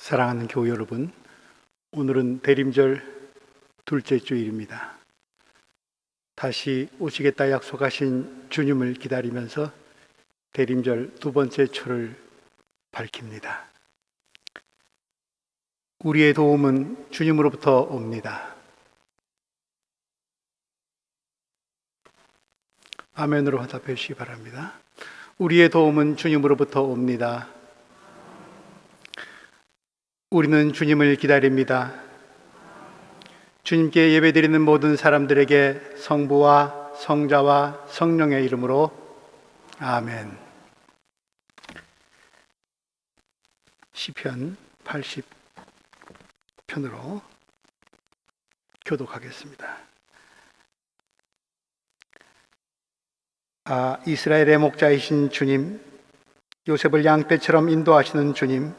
사랑하는 교우 여러분, 오늘은 대림절 둘째 주일입니다. 다시 오시겠다 약속하신 주님을 기다리면서 대림절 두 번째 초를 밝힙니다. 우리의 도움은 주님으로부터 옵니다. 아멘으로 화답해 주시기 바랍니다. 우리의 도움은 주님으로부터 옵니다. 우리는 주님을 기다립니다. 주님께 예배드리는 모든 사람들에게 성부와 성자와 성령의 이름으로 아멘. 시편 80편으로 교독하겠습니다. 이스라엘의 목자이신 주님, 요셉을 양떼처럼 인도하시는 주님,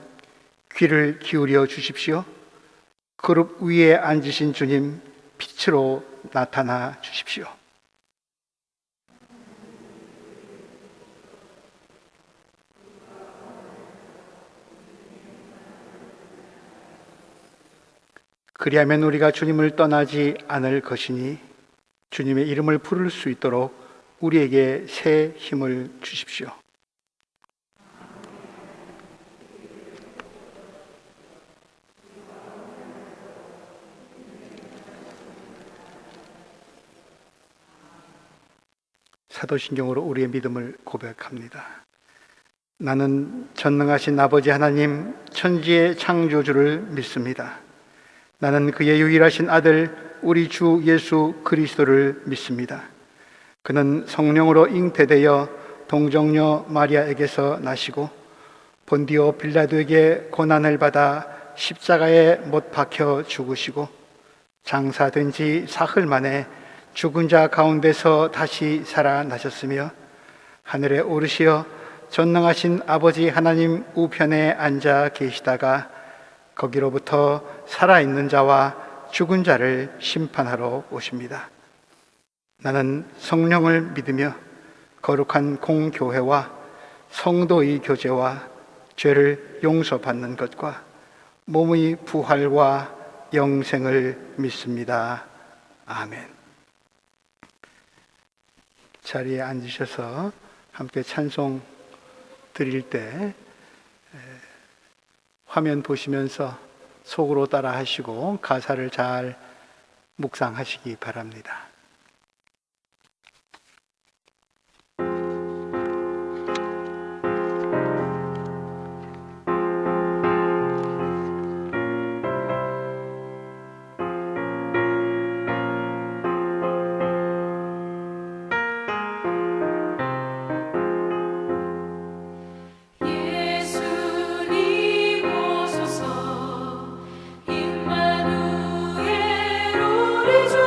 귀를 기울여 주십시오. 그룹 위에 앉으신 주님, 빛으로 나타나 주십시오. 그리하면 우리가 주님을 떠나지 않을 것이니 주님의 이름을 부를 수 있도록 우리에게 새 힘을 주십시오. 사도신경으로 우리의 믿음을 고백합니다. 나는 전능하신 아버지 하나님, 천지의 창조주를 믿습니다. 나는 그의 유일하신 아들 우리 주 예수 그리스도를 믿습니다. 그는 성령으로 잉태되어 동정녀 마리아에게서 나시고 본디오 빌라도에게 고난을 받아 십자가에 못 박혀 죽으시고 장사된 지 사흘 만에 죽은 자 가운데서 다시 살아나셨으며 하늘에 오르시어 전능하신 아버지 하나님 우편에 앉아 계시다가 거기로부터 살아있는 자와 죽은 자를 심판하러 오십니다. 나는 성령을 믿으며 거룩한 공교회와 성도의 교제와 죄를 용서받는 것과 몸의 부활과 영생을 믿습니다. 아멘. 자리에 앉으셔서 함께 찬송 드릴 때 화면 보시면서 속으로 따라 하시고 가사를 잘 묵상하시기 바랍니다. 예수님 오소서 임마누엘 우리 주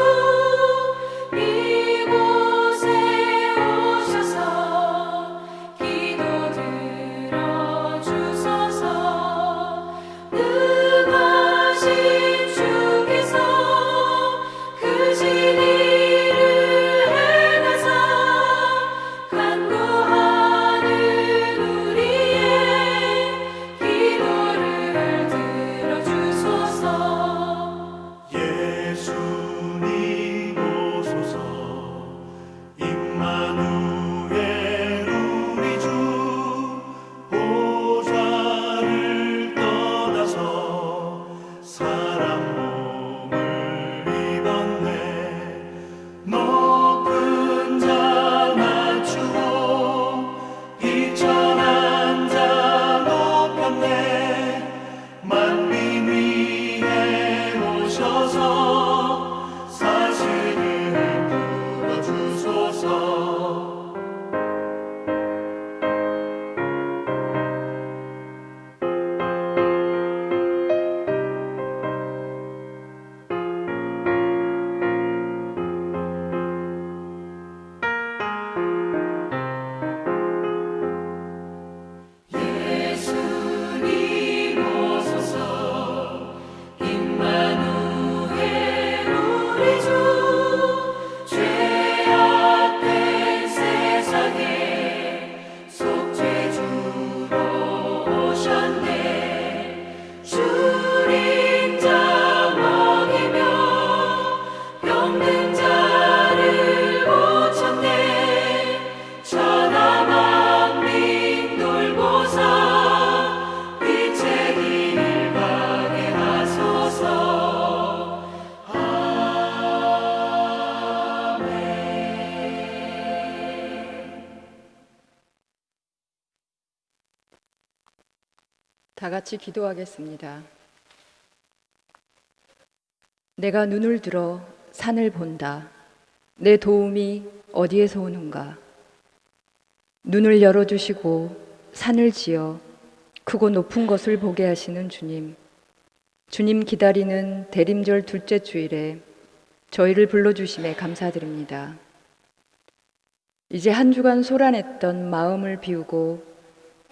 다 같이 기도하겠습니다. 내가 눈을 들어 산을 본다. 내 도움이 어디에서 오는가? 눈을 열어주시고 산을 지어 크고 높은 것을 보게 하시는 주님. 주님 기다리는 대림절 둘째 주일에 저희를 불러주심에 감사드립니다. 이제 한 주간 소란했던 마음을 비우고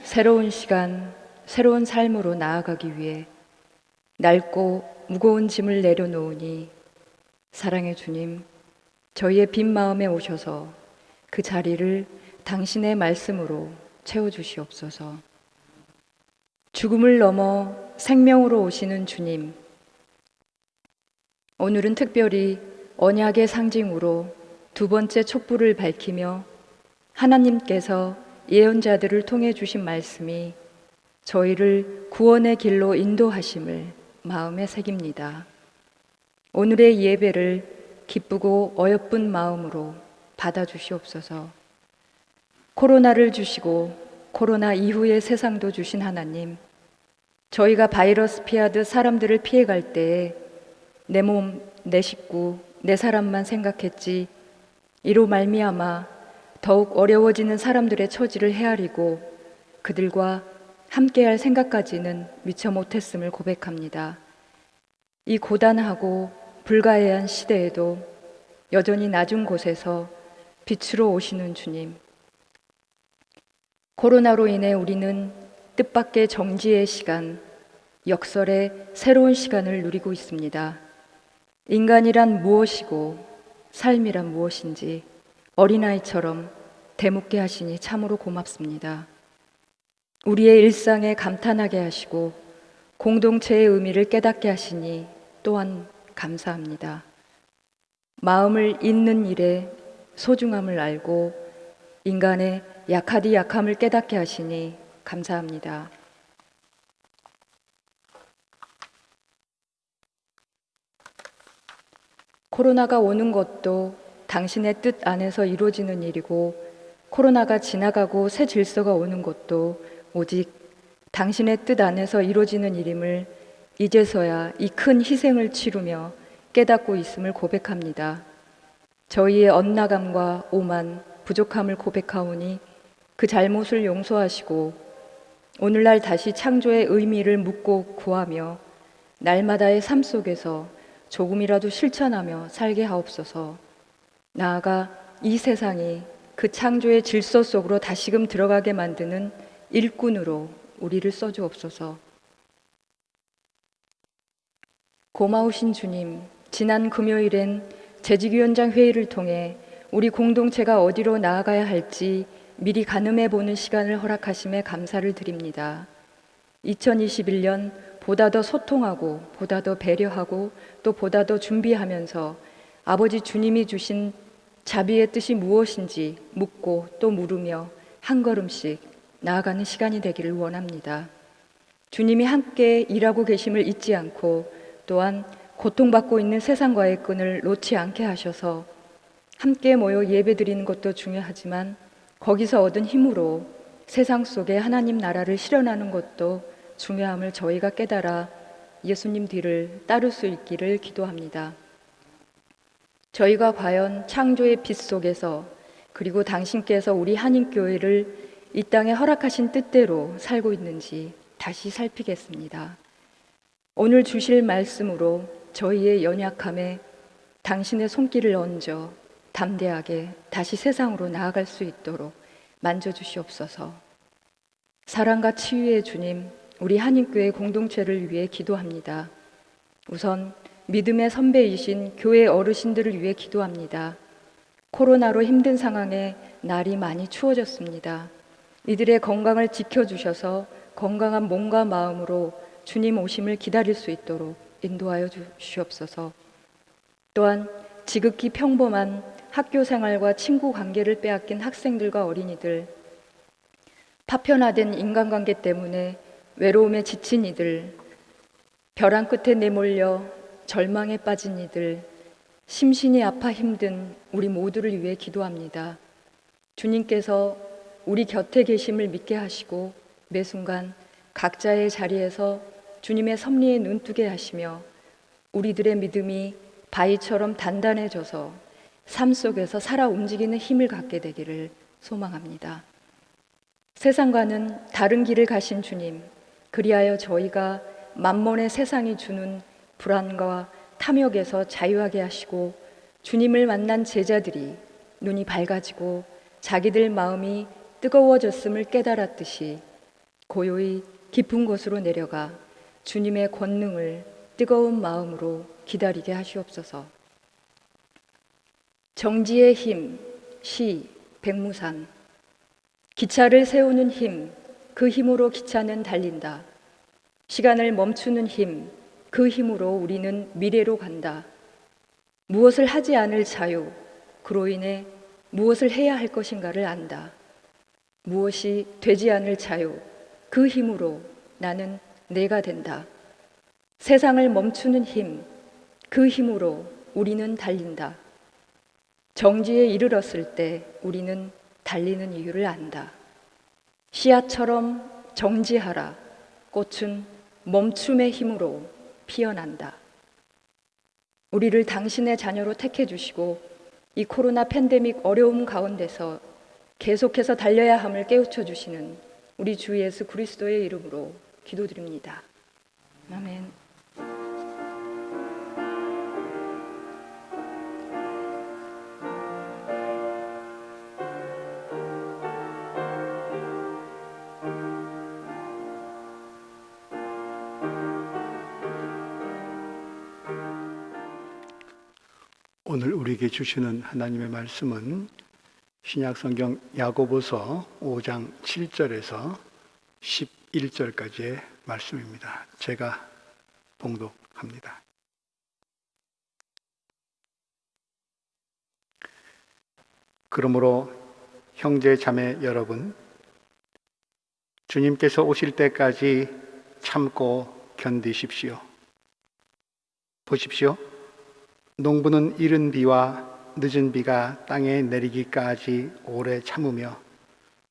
새로운 시간, 새로운 삶으로 나아가기 위해 낡고 무거운 짐을 내려놓으니 사랑의 주님, 저희의 빈 마음에 오셔서 그 자리를 당신의 말씀으로 채워주시옵소서. 죽음을 넘어 생명으로 오시는 주님, 오늘은 특별히 언약의 상징으로 두 번째 촛불을 밝히며 하나님께서 예언자들을 통해 주신 말씀이 저희를 구원의 길로 인도하심을 마음에 새깁니다. 오늘의 예배를 기쁘고 어여쁜 마음으로 받아주시옵소서. 코로나를 주시고 코로나 이후의 세상도 주신 하나님, 저희가 바이러스 피하듯 사람들을 피해갈 때에 내 몸, 내 식구, 내 사람만 생각했지 이로 말미암아 더욱 어려워지는 사람들의 처지를 헤아리고 그들과 함께할 생각까지는 미처 못했음을 고백합니다. 이 고단하고 불가해한 시대에도 여전히 낮은 곳에서 빛으로 오시는 주님. 코로나로 인해 우리는 뜻밖의 정지의 시간, 역설의 새로운 시간을 누리고 있습니다. 인간이란 무엇이고 삶이란 무엇인지 어린아이처럼 되묻게 하시니 참으로 고맙습니다. 우리의 일상에 감탄하게 하시고 공동체의 의미를 깨닫게 하시니 또한 감사합니다. 마음을 잇는 일에 소중함을 알고 인간의 약하디 약함을 깨닫게 하시니 감사합니다. 코로나가 오는 것도 당신의 뜻 안에서 이루어지는 일이고 코로나가 지나가고 새 질서가 오는 것도 오직 당신의 뜻 안에서 이루어지는 일임을 이제서야 이 큰 희생을 치르며 깨닫고 있음을 고백합니다. 저희의 엇나감과 오만, 부족함을 고백하오니 그 잘못을 용서하시고 오늘날 다시 창조의 의미를 묻고 구하며 날마다의 삶 속에서 조금이라도 실천하며 살게 하옵소서. 나아가 이 세상이 그 창조의 질서 속으로 다시금 들어가게 만드는 일꾼으로 우리를 써주옵소서. 고마우신 주님, 지난 금요일엔 재직위원장 회의를 통해 우리 공동체가 어디로 나아가야 할지 미리 가늠해 보는 시간을 허락하심에 감사를 드립니다. 2021년 보다 더 소통하고 보다 더 배려하고 또 보다 더 준비하면서 아버지 주님이 주신 자비의 뜻이 무엇인지 묻고 또 물으며 한 걸음씩 나아가는 시간이 되기를 원합니다. 주님이 함께 일하고 계심을 잊지 않고 또한 고통받고 있는 세상과의 끈을 놓지 않게 하셔서 함께 모여 예배드리는 것도 중요하지만 거기서 얻은 힘으로 세상 속에 하나님 나라를 실현하는 것도 중요함을 저희가 깨달아 예수님 뒤를 따를 수 있기를 기도합니다. 저희가 과연 창조의 빛 속에서 그리고 당신께서 우리 한인교회를 이 땅에 허락하신 뜻대로 살고 있는지 다시 살피겠습니다. 오늘 주실 말씀으로 저희의 연약함에 당신의 손길을 얹어 담대하게 다시 세상으로 나아갈 수 있도록 만져주시옵소서. 사랑과 치유의 주님, 우리 한인교회 공동체를 위해 기도합니다. 우선 믿음의 선배이신 교회 어르신들을 위해 기도합니다. 코로나로 힘든 상황에 날이 많이 추워졌습니다. 이들의 건강을 지켜주셔서 건강한 몸과 마음으로 주님 오심을 기다릴 수 있도록 인도하여 주시옵소서. 또한 지극히 평범한 학교 생활과 친구 관계를 빼앗긴 학생들과 어린이들, 파편화된 인간관계 때문에 외로움에 지친 이들, 벼랑 끝에 내몰려 절망에 빠진 이들, 심신이 아파 힘든 우리 모두를 위해 기도합니다. 주님께서 우리 곁에 계심을 믿게 하시고 매 순간 각자의 자리에서 주님의 섭리에 눈뜨게 하시며 우리들의 믿음이 바위처럼 단단해져서 삶 속에서 살아 움직이는 힘을 갖게 되기를 소망합니다. 세상과는 다른 길을 가신 주님, 그리하여 저희가 만몬의 세상이 주는 불안과 탐욕에서 자유하게 하시고 주님을 만난 제자들이 눈이 밝아지고 자기들 마음이 뜨거워졌음을 깨달았듯이 고요히 깊은 곳으로 내려가 주님의 권능을 뜨거운 마음으로 기다리게 하시옵소서. 정지의 힘, 시, 백무산. 기차를 세우는 힘, 그 힘으로 기차는 달린다. 시간을 멈추는 힘, 그 힘으로 우리는 미래로 간다. 무엇을 하지 않을 자유, 그로 인해 무엇을 해야 할 것인가를 안다. 무엇이 되지 않을 자유, 그 힘으로 나는 내가 된다. 세상을 멈추는 힘, 그 힘으로 우리는 달린다. 정지에 이르렀을 때 우리는 달리는 이유를 안다. 씨앗처럼 정지하라. 꽃은 멈춤의 힘으로 피어난다. 우리를 당신의 자녀로 택해 주시고 이 코로나 팬데믹 어려움 가운데서 계속해서 달려야 함을 깨우쳐 주시는 우리 주 예수 그리스도의 이름으로 기도드립니다. 아멘. 오늘 우리에게 주시는 하나님의 말씀은 신약성경 야고보서 5장 7절에서 11절까지의 말씀입니다. 제가 봉독합니다. 그러므로 형제 자매 여러분, 주님께서 오실 때까지 참고 견디십시오. 보십시오. 농부는 이른 비와 늦은 비가 땅에 내리기까지 오래 참으며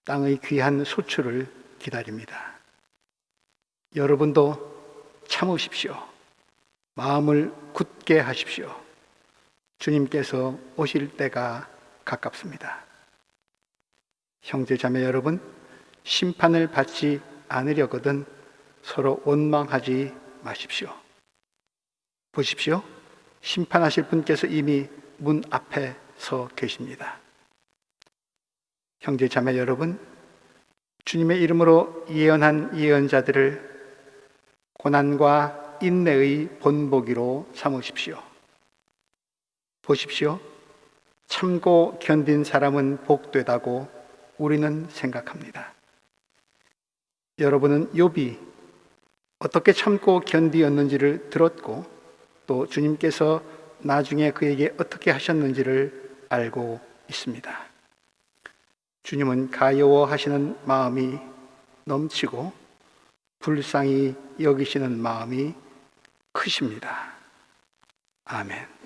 땅의 귀한 소출을 기다립니다. 여러분도 참으십시오. 마음을 굳게 하십시오. 주님께서 오실 때가 가깝습니다. 형제자매 여러분, 심판을 받지 않으려거든 서로 원망하지 마십시오. 보십시오. 심판하실 분께서 이미 문 앞에 서 계십니다. 형제자매 여러분, 주님의 이름으로 예언한 예언자들을 고난과 인내의 본보기로 삼으십시오. 보십시오. 참고 견딘 사람은 복되다고 우리는 생각합니다. 여러분은 욥이 어떻게 참고 견디었는지를 들었고 또 주님께서 나중에 그에게 어떻게 하셨는지를 알고 있습니다. 주님은 가여워하시는 마음이 넘치고 불쌍히 여기시는 마음이 크십니다. 아멘.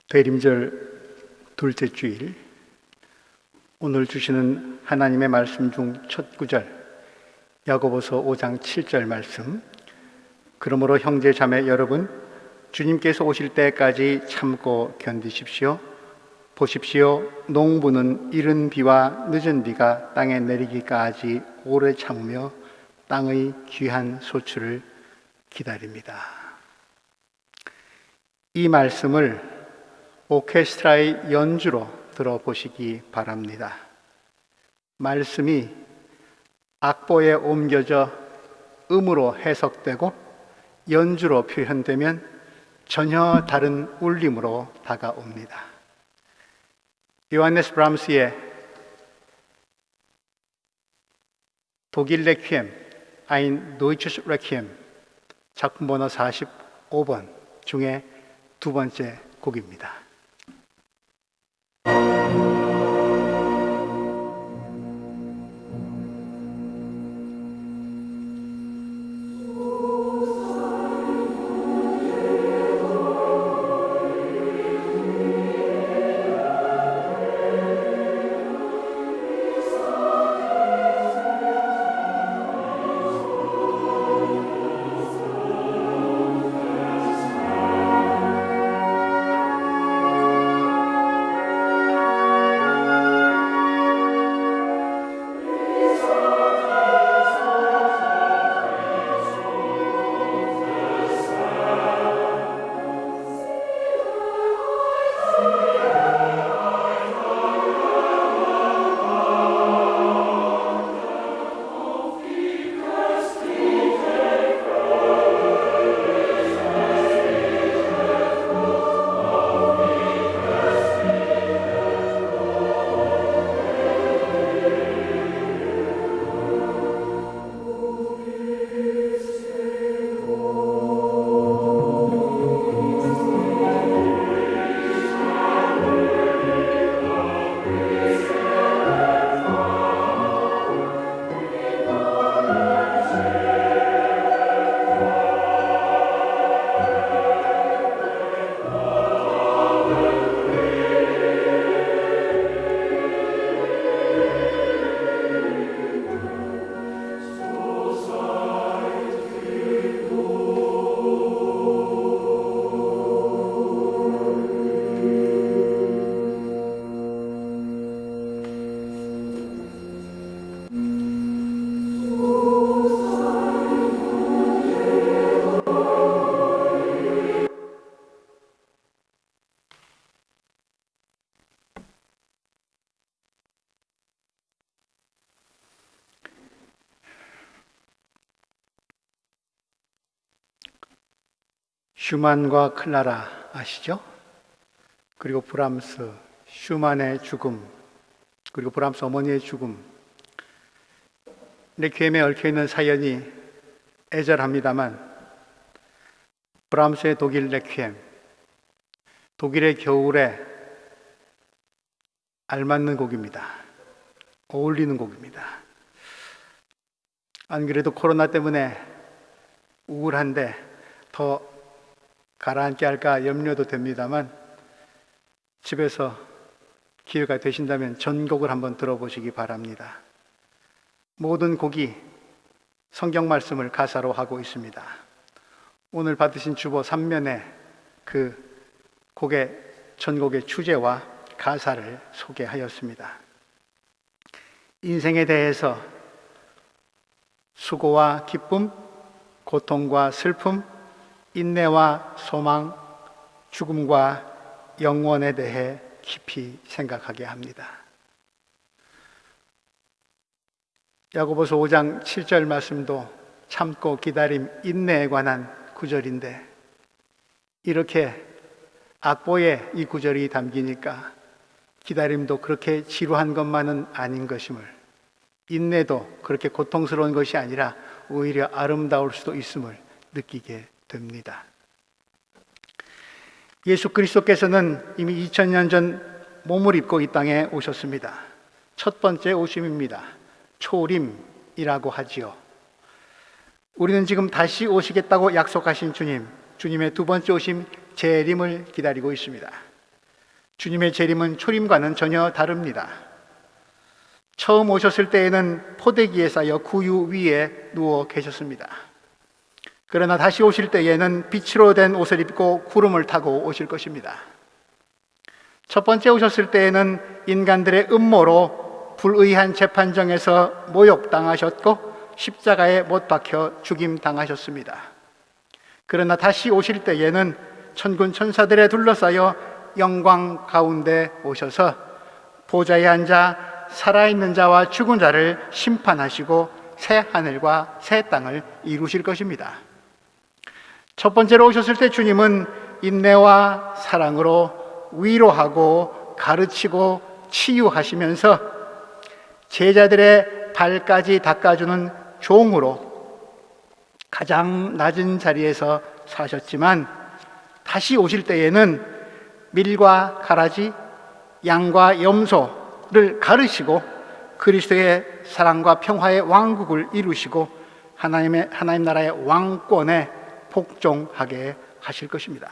대림절 둘째 주일, 오늘 주시는 하나님의 말씀 중 첫 구절, 야고보서 5장 7절 말씀. 그러므로 형제 자매 여러분, 주님께서 오실 때까지 참고 견디십시오. 보십시오, 농부는 이른 비와 늦은 비가 땅에 내리기까지 오래 참으며 땅의 귀한 소출을 기다립니다. 이 말씀을 오케스트라의 연주로 들어보시기 바랍니다. 말씀이 악보에 옮겨져 음으로 해석되고 연주로 표현되면 전혀 다른 울림으로 다가옵니다. 요하네스 브람스의 독일 레퀴엠, ein Deutsches Requiem, 작품 번호 45번 중에 두 번째 곡입니다. 슈만과 클라라 아시죠? 그리고 브람스, 슈만의 죽음, 그리고 브람스 어머니의 죽음. 레퀴엠에 얽혀있는 사연이 애절합니다만 브람스의 독일 레퀴엠, 독일의 겨울에 알맞는 곡입니다. 어울리는 곡입니다. 안 그래도 코로나 때문에 우울한데 더 가라앉게 할까 염려도 됩니다만 집에서 기회가 되신다면 전곡을 한번 들어보시기 바랍니다. 모든 곡이 성경 말씀을 가사로 하고 있습니다. 오늘 받으신 주보 3면에 그 곡의 전곡의 주제와 가사를 소개하였습니다. 인생에 대해서 수고와 기쁨, 고통과 슬픔, 인내와 소망, 죽음과 영원에 대해 깊이 생각하게 합니다. 야고보서 5장 7절 말씀도 참고 기다림, 인내에 관한 구절인데 이렇게 악보에 이 구절이 담기니까 기다림도 그렇게 지루한 것만은 아닌 것임을, 인내도 그렇게 고통스러운 것이 아니라 오히려 아름다울 수도 있음을 느끼게 됩니다. 예수 그리스도께서는 이미 2000년 전 몸을 입고 이 땅에 오셨습니다. 첫 번째 오심입니다. 초림이라고 하지요. 우리는 지금 다시 오시겠다고 약속하신 주님, 주님의 두 번째 오심 재림을 기다리고 있습니다. 주님의 재림은 초림과는 전혀 다릅니다. 처음 오셨을 때에는 포대기에 쌓여 구유 위에 누워 계셨습니다. 그러나 다시 오실 때에는 빛으로 된 옷을 입고 구름을 타고 오실 것입니다. 첫 번째 오셨을 때에는 인간들의 음모로 불의한 재판정에서 모욕당하셨고 십자가에 못 박혀 죽임당하셨습니다. 그러나 다시 오실 때에는 천군 천사들에 둘러싸여 영광 가운데 오셔서 보좌에 앉아 살아있는 자와 죽은 자를 심판하시고 새 하늘과 새 땅을 이루실 것입니다. 첫 번째로 오셨을 때 주님은 인내와 사랑으로 위로하고 가르치고 치유하시면서 제자들의 발까지 닦아주는 종으로 가장 낮은 자리에서 사셨지만 다시 오실 때에는 밀과 가라지, 양과 염소를 가르시고 그리스도의 사랑과 평화의 왕국을 이루시고 하나님 나라의 왕권에 복종하게 하실 것입니다.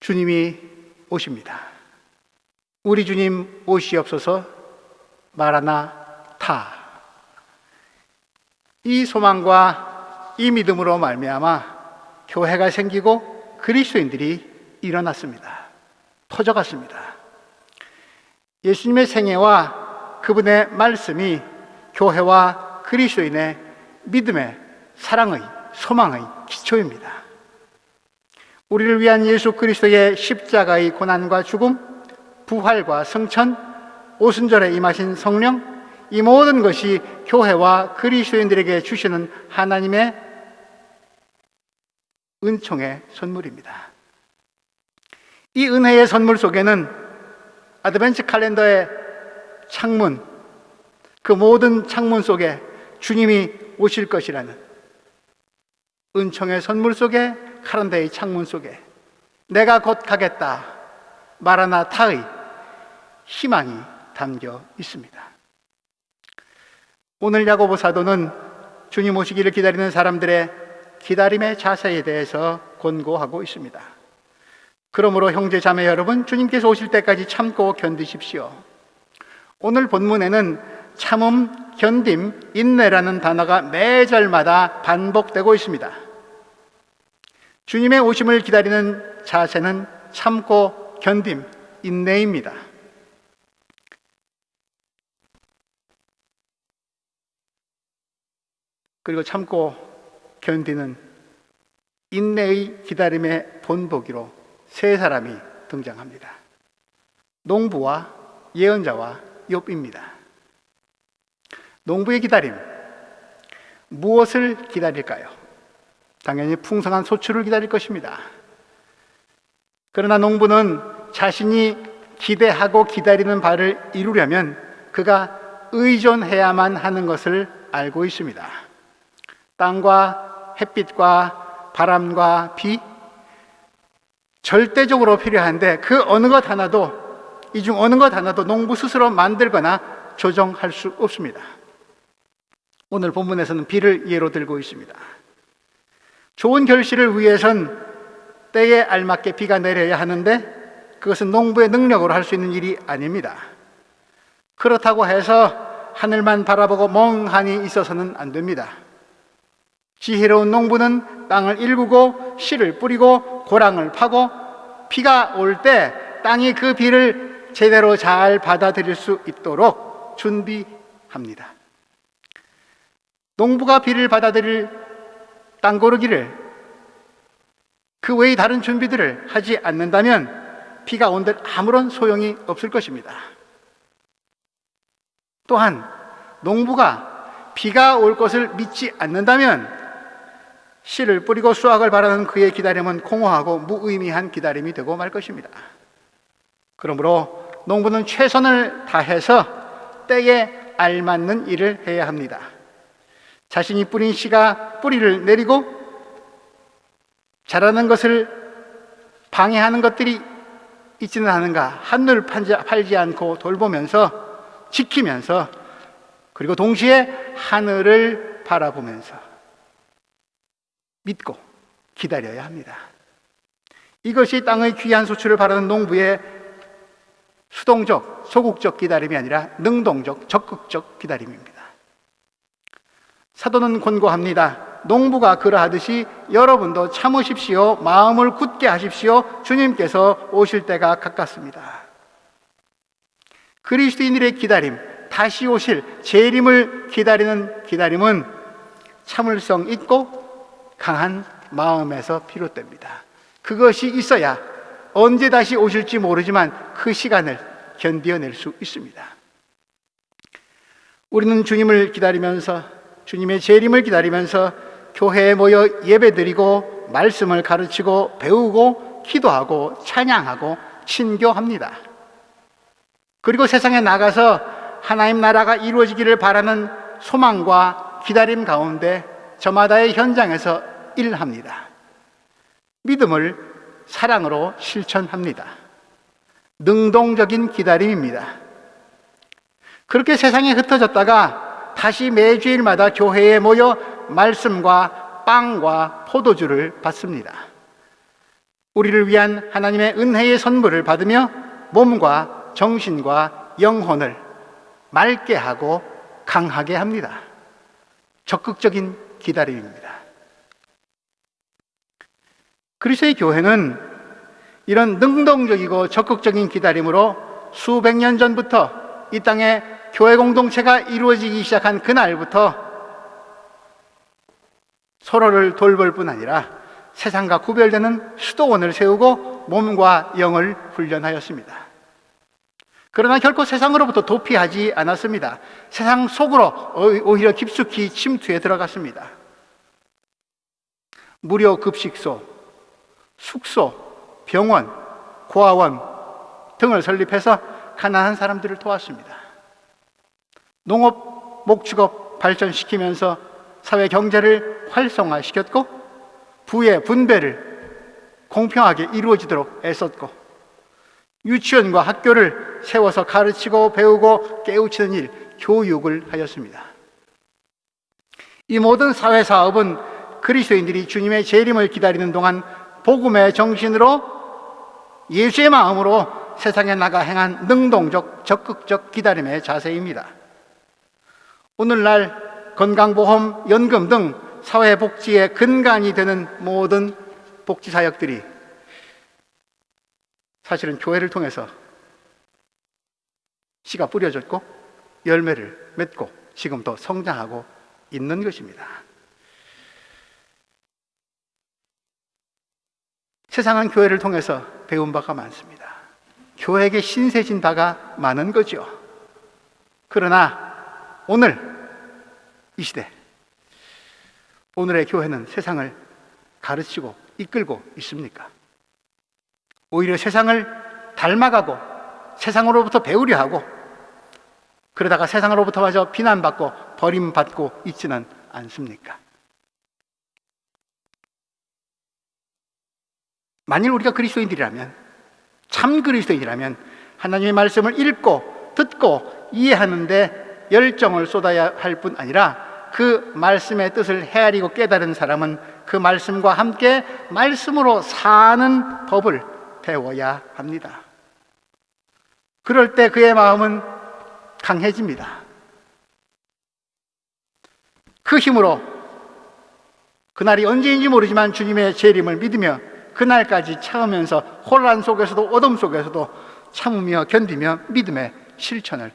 주님이 오십니다. 우리 주님 오시옵소서. 마라나타. 이 소망과 이 믿음으로 말미암아 교회가 생기고 그리스도인들이 일어났습니다. 퍼져갔습니다. 예수님의 생애와 그분의 말씀이 교회와 그리스도인의 믿음의, 사랑의, 소망의 기초입니다. 우리를 위한 예수 그리스도의 십자가의 고난과 죽음, 부활과 성천, 오순절에 임하신 성령, 이 모든 것이 교회와 그리스도인들에게 주시는 하나님의 은총의 선물입니다. 이 은혜의 선물 속에는 아드벤트 칼렌더의 창문, 그 모든 창문 속에 주님이 오실 것이라는 은총의 선물 속에, 칼렌더의 창문 속에 내가 곧 가겠다, 마라나타의 희망이 담겨 있습니다. 오늘 야고보 사도는 주님 오시기를 기다리는 사람들의 기다림의 자세에 대해서 권고하고 있습니다. 그러므로 형제 자매 여러분, 주님께서 오실 때까지 참고 견디십시오. 오늘 본문에는 참음, 견딤, 인내라는 단어가 매 절마다 반복되고 있습니다. 주님의 오심을 기다리는 자세는 참고 견딤, 인내입니다. 그리고 참고 견디는 인내의 기다림의 본보기로 세 사람이 등장합니다. 농부와 예언자와 욥입니다. 농부의 기다림, 무엇을 기다릴까요? 당연히 풍성한 소출을 기다릴 것입니다. 그러나 농부는 자신이 기대하고 기다리는 바를 이루려면 그가 의존해야만 하는 것을 알고 있습니다. 땅과 햇빛과 바람과 비, 절대적으로 필요한데 그 어느 것 하나도, 이 중 어느 것 하나도 농부 스스로 만들거나 조정할 수 없습니다. 오늘 본문에서는 비를 예로 들고 있습니다. 좋은 결실을 위해선 때에 알맞게 비가 내려야 하는데 그것은 농부의 능력으로 할 수 있는 일이 아닙니다. 그렇다고 해서 하늘만 바라보고 멍하니 있어서는 안 됩니다. 지혜로운 농부는 땅을 일구고 씨를 뿌리고 고랑을 파고 비가 올 때 땅이 그 비를 제대로 잘 받아들일 수 있도록 준비합니다. 농부가 비를 받아들일 땅 고르기를, 그 외의 다른 준비들을 하지 않는다면 비가 온들 아무런 소용이 없을 것입니다. 또한 농부가 비가 올 것을 믿지 않는다면 씨를 뿌리고 수확을 바라는 그의 기다림은 공허하고 무의미한 기다림이 되고 말 것입니다. 그러므로 농부는 최선을 다해서 때에 알맞는 일을 해야 합니다. 자신이 뿌린 씨가 뿌리를 내리고 자라는 것을 방해하는 것들이 있지는 않은가 한눈을 팔지 않고 돌보면서, 지키면서, 그리고 동시에 하늘을 바라보면서 믿고 기다려야 합니다. 이것이 땅의 귀한 수출을 바라는 농부의 수동적, 소극적 기다림이 아니라 능동적, 적극적 기다림입니다. 사도는 권고합니다. 농부가 그러하듯이 여러분도 참으십시오. 마음을 굳게 하십시오. 주님께서 오실 때가 가깝습니다. 그리스도인들의 기다림, 다시 오실 재림을 기다리는 기다림은 참을성 있고 강한 마음에서 비롯됩니다. 그것이 있어야 언제 다시 오실지 모르지만 그 시간을 견디어낼 수 있습니다. 우리는 주님을 기다리면서, 주님의 재림을 기다리면서 교회에 모여 예배드리고 말씀을 가르치고 배우고 기도하고 찬양하고 친교합니다. 그리고 세상에 나가서 하나님 나라가 이루어지기를 바라는 소망과 기다림 가운데 저마다의 현장에서 일합니다. 믿음을 사랑으로 실천합니다. 능동적인 기다림입니다. 그렇게 세상에 흩어졌다가 다시 매주일마다 교회에 모여 말씀과 빵과 포도주를 받습니다. 우리를 위한 하나님의 은혜의 선물을 받으며 몸과 정신과 영혼을 맑게 하고 강하게 합니다. 적극적인 기다림입니다. 그리스도의 교회는 이런 능동적이고 적극적인 기다림으로 수백 년 전부터 이 땅에 교회 공동체가 이루어지기 시작한 그날부터 서로를 돌볼 뿐 아니라 세상과 구별되는 수도원을 세우고 몸과 영을 훈련하였습니다. 그러나 결코 세상으로부터 도피하지 않았습니다. 세상 속으로 오히려 깊숙이 침투해 들어갔습니다. 무료 급식소, 숙소, 병원, 고아원 등을 설립해서 가난한 사람들을 도왔습니다. 농업, 목축업 발전시키면서 사회 경제를 활성화시켰고 부의 분배를 공평하게 이루어지도록 애썼고 유치원과 학교를 세워서 가르치고 배우고 깨우치는 일, 교육을 하였습니다. 이 모든 사회사업은 그리스도인들이 주님의 재림을 기다리는 동안 복음의 정신으로 예수의 마음으로 세상에 나가 행한 능동적, 적극적 기다림의 자세입니다. 오늘날 건강보험, 연금 등 사회복지의 근간이 되는 모든 복지사역들이 사실은 교회를 통해서 씨가 뿌려졌고 열매를 맺고 지금도 성장하고 있는 것입니다. 세상은 교회를 통해서 배운 바가 많습니다. 교회에게 신세진 바가 많은 거죠. 그러나 오늘 이 시대, 오늘의 교회는 세상을 가르치고 이끌고 있습니까? 오히려 세상을 닮아가고 세상으로부터 배우려 하고 그러다가 세상으로부터 마저 비난받고 버림받고 있지는 않습니까? 만일 우리가 그리스도인들이라면, 참 그리스도인이라면 하나님의 말씀을 읽고 듣고 이해하는데 열정을 쏟아야 할 뿐 아니라 그 말씀의 뜻을 헤아리고 깨달은 사람은 그 말씀과 함께 말씀으로 사는 법을 배워야 합니다. 그럴 때 그의 마음은 강해집니다. 그 힘으로 그날이 언제인지 모르지만 주님의 재림을 믿으며 그날까지 참으면서 혼란 속에서도 어둠 속에서도 참으며 견디며 믿음의 실천을,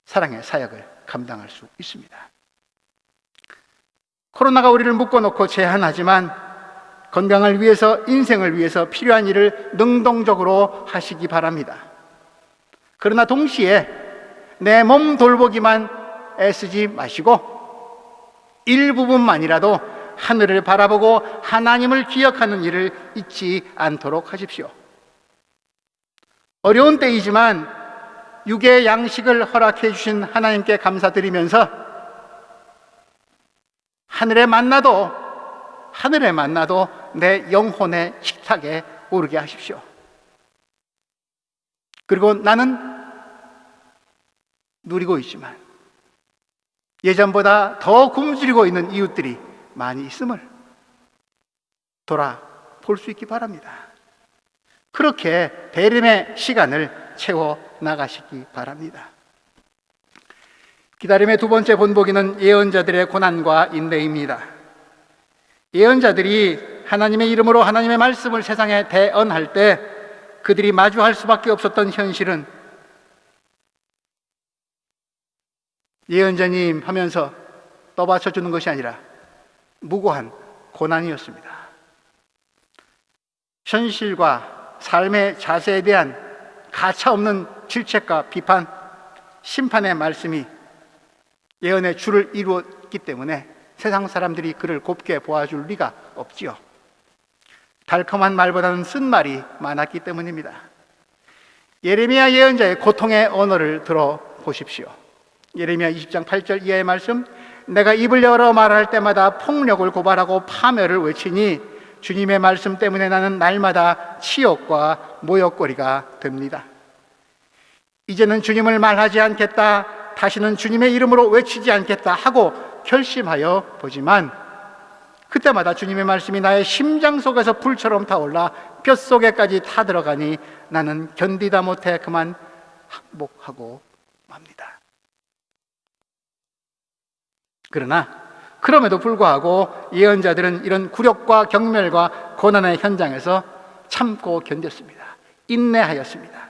사랑의 사역을 감당할 수 있습니다. 코로나가 우리를 묶어놓고 제한하지만 건강을 위해서, 인생을 위해서 필요한 일을 능동적으로 하시기 바랍니다. 그러나 동시에 내 몸 돌보기만 애쓰지 마시고 일부분만이라도 하늘을 바라보고 하나님을 기억하는 일을 잊지 않도록 하십시오. 어려운 때이지만 육의 양식을 허락해 주신 하나님께 감사드리면서 하늘에 만나도 내 영혼의 식탁에 오르게 하십시오. 그리고 나는 누리고 있지만 예전보다 더 굶주리고 있는 이웃들이 많이 있음을 볼 수 있기 바랍니다. 그렇게 대림의 시간을 채워 나가시기 바랍니다. 기다림의 두 번째 본보기는 예언자들의 고난과 인내입니다. 예언자들이 하나님의 이름으로 하나님의 말씀을 세상에 대언할 때 그들이 마주할 수밖에 없었던 현실은 예언자님 하면서 떠받쳐 주는 것이 아니라 무고한 고난이었습니다. 현실과 삶의 자세에 대한 가차없는 질책과 비판, 심판의 말씀이 예언의 줄을 이루었기 때문에 세상 사람들이 그를 곱게 보아줄 리가 없지요. 달콤한 말보다는 쓴 말이 많았기 때문입니다. 예레미야 예언자의 고통의 언어를 들어보십시오. 예레미야 20장 8절 이하의 말씀, 내가 입을 열어 말할 때마다 폭력을 고발하고 파멸을 외치니 주님의 말씀 때문에 나는 날마다 치욕과 모욕거리가 됩니다. 이제는 주님을 말하지 않겠다, 다시는 주님의 이름으로 외치지 않겠다 하고 결심하여 보지만 그때마다 주님의 말씀이 나의 심장 속에서 불처럼 타올라 뼛속에까지 타들어가니 나는 견디다 못해 그만 항복하고 맙니다. 그러나 그럼에도 불구하고 예언자들은 이런 굴욕과 경멸과 고난의 현장에서 참고 견뎠습니다. 인내하였습니다.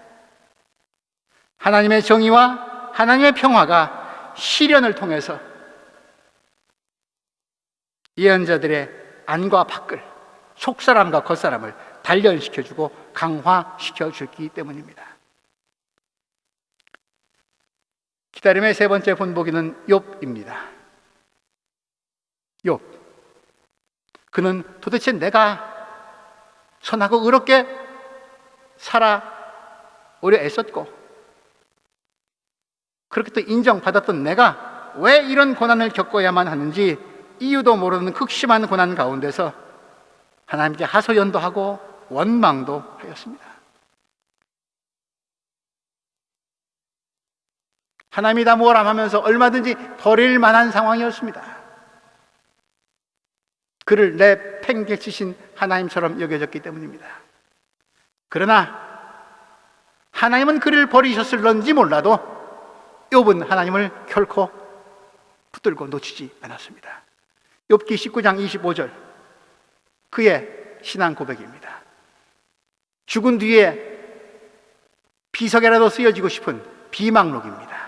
하나님의 정의와 하나님의 평화가 시련을 통해서 예언자들의 안과 밖을, 속사람과 겉사람을 단련시켜주고 강화시켜주기 때문입니다. 기다림의 세 번째 본보기는 욥입니다. 욥, 그는 도대체 내가 선하고 의롭게 살아 오래 애썼고 그렇게 또 인정받았던 내가 왜 이런 고난을 겪어야만 하는지 이유도 모르는 극심한 고난 가운데서 하나님께 하소연도 하고 원망도 하였습니다. 하나님이 다 뭐라 하면서 얼마든지 버릴 만한 상황이었습니다. 그를 내팽개치신 하나님처럼 여겨졌기 때문입니다. 그러나 하나님은 그를 버리셨을런지 몰라도 욥은 하나님을 결코 붙들고 놓치지 않았습니다. 욥기 19장 25절, 그의 신앙 고백입니다. 죽은 뒤에 비석에라도 쓰여지고 싶은 비망록입니다.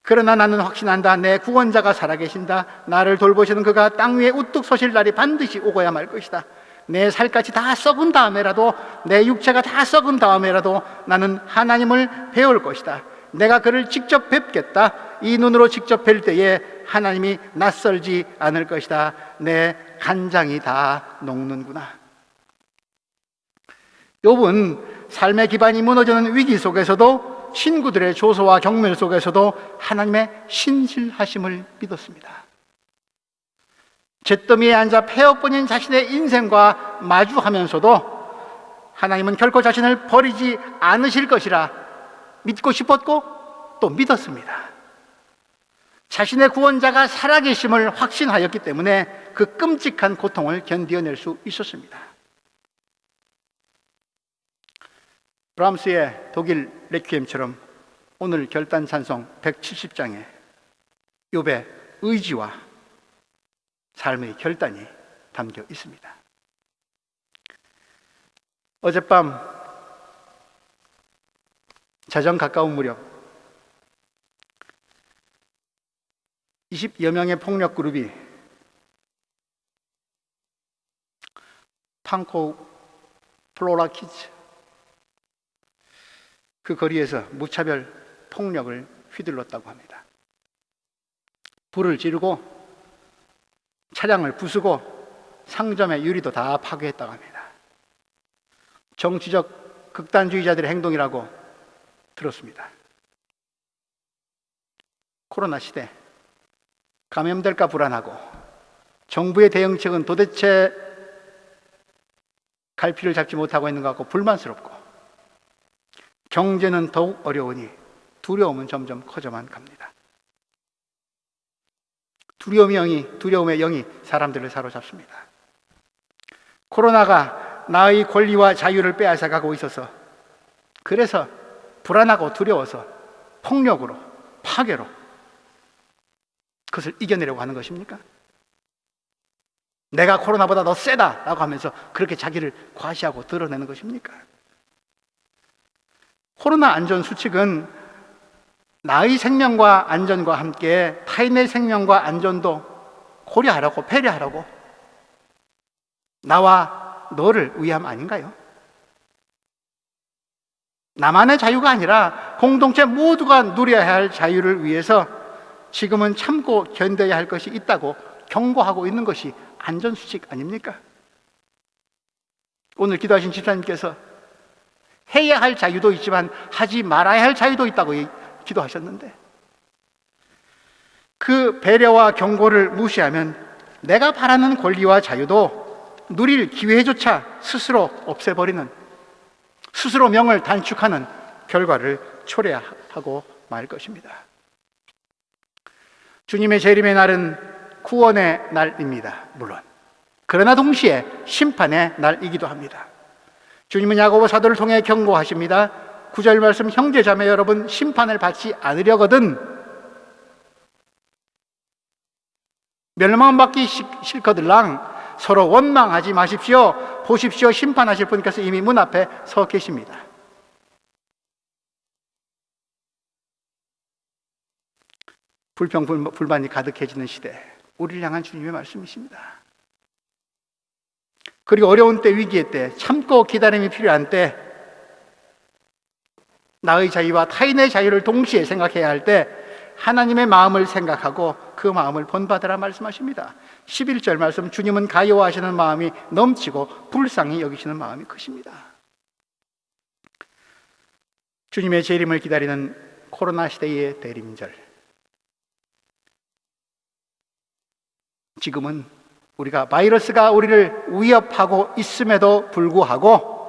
그러나 나는 확신한다. 내 구원자가 살아계신다. 나를 돌보시는 그가 땅 위에 우뚝 서실 날이 반드시 오고야 말 것이다. 내 살갗이 다 썩은 다음에라도, 내 육체가 다 썩은 다음에라도 나는 하나님을 배울 것이다. 내가 그를 직접 뵙겠다. 이 눈으로 직접 뵐 때에 하나님이 낯설지 않을 것이다. 내 간장이 다 녹는구나. 욥은 삶의 기반이 무너지는 위기 속에서도, 친구들의 조소와 경멸 속에서도 하나님의 신실하심을 믿었습니다. 잿더미에 앉아 폐업뿐인 자신의 인생과 마주하면서도 하나님은 결코 자신을 버리지 않으실 것이라 믿고 싶었고 또 믿었습니다. 자신의 구원자가 살아계심을 확신하였기 때문에 그 끔찍한 고통을 견디어낼 수 있었습니다. 브람스의 독일 레퀴엠처럼 오늘 결단 찬송 170장에 욥의 의지와 삶의 결단이 담겨 있습니다. 어젯밤 자정 가까운 무렵 20여 명의 폭력 그룹이 판코 플로라키즈 그 거리에서 무차별 폭력을 휘둘렀다고 합니다. 불을 지르고 차량을 부수고 상점의 유리도 다 파괴했다고 합니다. 정치적 극단주의자들의 행동이라고 들었습니다. 코로나 시대 감염될까 불안하고 정부의 대응책은 도대체 갈피를 잡지 못하고 있는 것 같고 불만스럽고 경제는 더욱 어려우니 두려움은 점점 커져만 갑니다. 두려움의 영이 사람들을 사로잡습니다. 코로나가 나의 권리와 자유를 빼앗아가고 있어서, 그래서 불안하고 두려워서 폭력으로, 파괴로 그것을 이겨내려고 하는 것입니까? 내가 코로나보다 더 세다라고 하면서 그렇게 자기를 과시하고 드러내는 것입니까? 코로나 안전 수칙은 나의 생명과 안전과 함께 타인의 생명과 안전도 고려하라고, 배려하라고, 나와 너를 위함 아닌가요? 나만의 자유가 아니라 공동체 모두가 누려야 할 자유를 위해서 지금은 참고 견뎌야 할 것이 있다고 경고하고 있는 것이 안전수칙 아닙니까? 오늘 기도하신 집사님께서 해야 할 자유도 있지만 하지 말아야 할 자유도 있다고 기도하셨는데, 그 배려와 경고를 무시하면 내가 바라는 권리와 자유도 누릴 기회조차 스스로 없애버리는, 스스로 명을 단축하는 결과를 초래하고 말 것입니다. 주님의 재림의 날은 구원의 날입니다, 물론. 그러나 동시에 심판의 날이기도 합니다. 주님은 야고보 사도를 통해 경고하십니다. 9절 말씀, 형제 자매 여러분, 심판을 받지 않으려거든 멸망받기 싫거들랑 서로 원망하지 마십시오. 보십시오, 심판하실 분께서 이미 문 앞에 서 계십니다. 불평 불만이 가득해지는 시대, 우리를 향한 주님의 말씀이십니다. 그리고 어려운 때, 위기의 때, 참고 기다림이 필요한 때, 나의 자유와 타인의 자유를 동시에 생각해야 할 때 하나님의 마음을 생각하고 그 마음을 본받으라 말씀하십니다. 11절 말씀, 주님은 가여워하시는 마음이 넘치고 불쌍히 여기시는 마음이 크십니다. 주님의 재림을 기다리는 코로나 시대의 대림절, 지금은 우리가 바이러스가 우리를 위협하고 있음에도 불구하고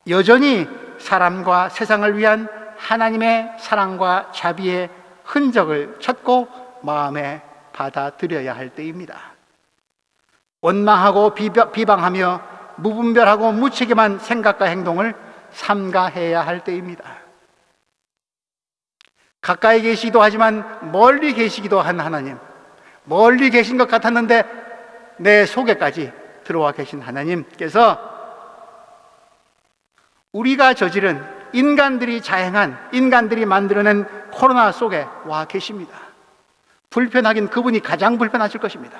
여전히 사람과 세상을 위한 하나님의 사랑과 자비의 흔적을 찾고 마음에 받아들여야 할 때입니다. 원망하고 비방하며 무분별하고 무책임한 생각과 행동을 삼가해야 할 때입니다. 가까이 계시기도 하지만 멀리 계시기도 한 하나님, 멀리 계신 것 같았는데 내 속에까지 들어와 계신 하나님께서 우리가 저지른, 인간들이 자행한, 인간들이 만들어낸 코로나 속에 와 계십니다. 불편하긴 그분이 가장 불편하실 것입니다.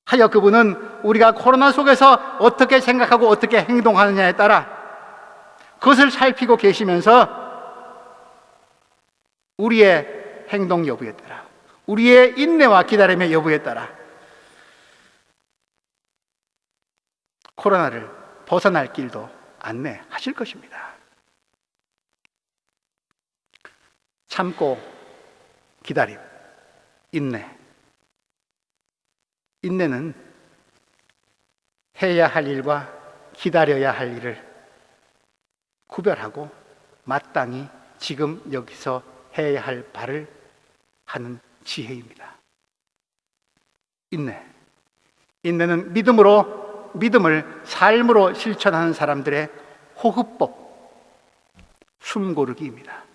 하여 그분은 우리가 코로나 속에서 어떻게 생각하고 어떻게 행동하느냐에 따라 그것을 살피고 계시면서 우리의 행동 여부에 따라, 우리의 인내와 기다림의 여부에 따라 코로나를 벗어날 길도 안내하실 것입니다. 참고 기다림, 인내. 인내는 해야 할 일과 기다려야 할 일을 구별하고 마땅히 지금 여기서 해야 할 바를 하는 지혜입니다. 인내. 인내는 믿음을 삶으로 실천하는 사람들의 호흡법, 숨고르기입니다.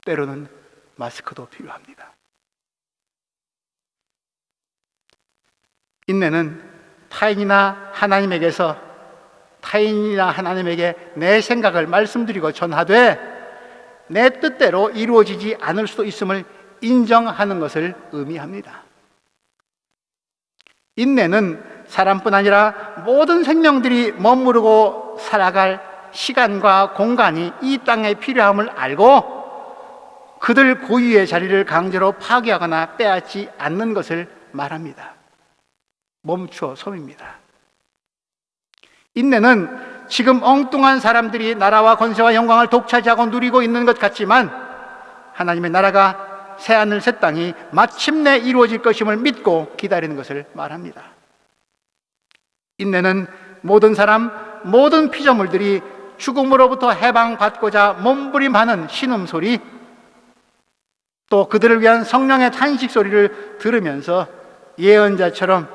때로는 마스크도 필요합니다. 인내는 타인이나 하나님에게 내 생각을 말씀드리고 전하되 내 뜻대로 이루어지지 않을 수도 있음을 인정하는 것을 의미합니다. 인내는 사람뿐 아니라 모든 생명들이 머무르고 살아갈 시간과 공간이 이 땅에 필요함을 알고 그들 고유의 자리를 강제로 파괴하거나 빼앗지 않는 것을 말합니다. 멈추어 섬입니다. 인내는 지금 엉뚱한 사람들이 나라와 권세와 영광을 독차지하고 누리고 있는 것 같지만 하나님의 나라가 새하늘 새 땅이 마침내 이루어질 것임을 믿고 기다리는 것을 말합니다. 인내는 모든 사람, 모든 피조물들이 죽음으로부터 해방받고자 몸부림하는 신음소리, 또 그들을 위한 성령의 탄식 소리를 들으면서 예언자처럼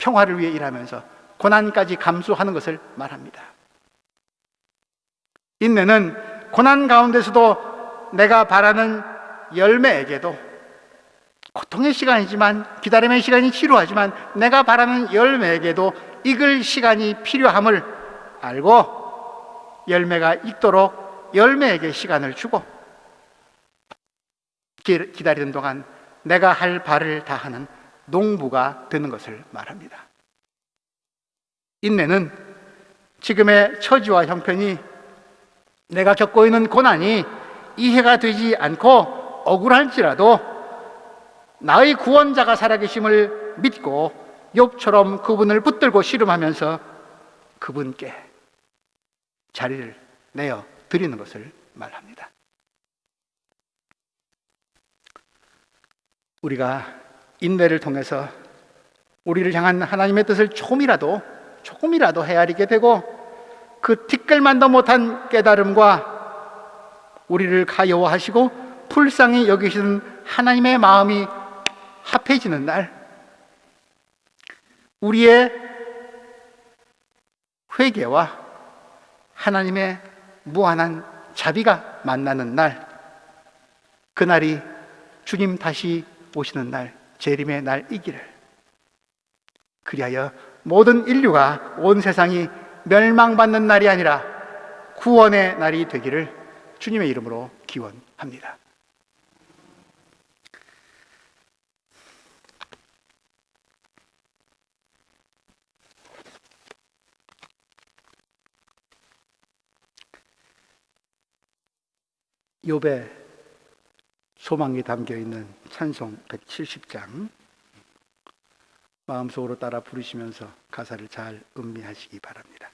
평화를 위해 일하면서 고난까지 감수하는 것을 말합니다. 인내는 고난 가운데서도 내가 바라는 열매에게도, 고통의 시간이지만, 기다림의 시간이 지루하지만 내가 바라는 열매에게도 익을 시간이 필요함을 알고 열매가 익도록 열매에게 시간을 주고 기다리는 동안 내가 할 바를 다하는 농부가 되는 것을 말합니다. 인내는 지금의 처지와 형편이, 내가 겪고 있는 고난이 이해가 되지 않고 억울할지라도 나의 구원자가 살아계심을 믿고 욥처럼 그분을 붙들고 씨름하면서 그분께 자리를 내어 드리는 것을 말합니다. 우리가 인내를 통해서 우리를 향한 하나님의 뜻을 조금이라도 헤아리게 되고 그 티끌만도 못한 깨달음과 우리를 가여워하시고 불쌍히 여기시는 하나님의 마음이 합해지는 날, 우리의 회개와 하나님의 무한한 자비가 만나는 날, 그날이 주님 다시 오시는 날, 재림의 날이기를. 그리하여 모든 인류가, 온 세상이 멸망받는 날이 아니라 구원의 날이 되기를 주님의 이름으로 기원합니다. 욥의 소망이 담겨있는 찬송 170장, 마음속으로 따라 부르시면서 가사를 잘 음미하시기 바랍니다.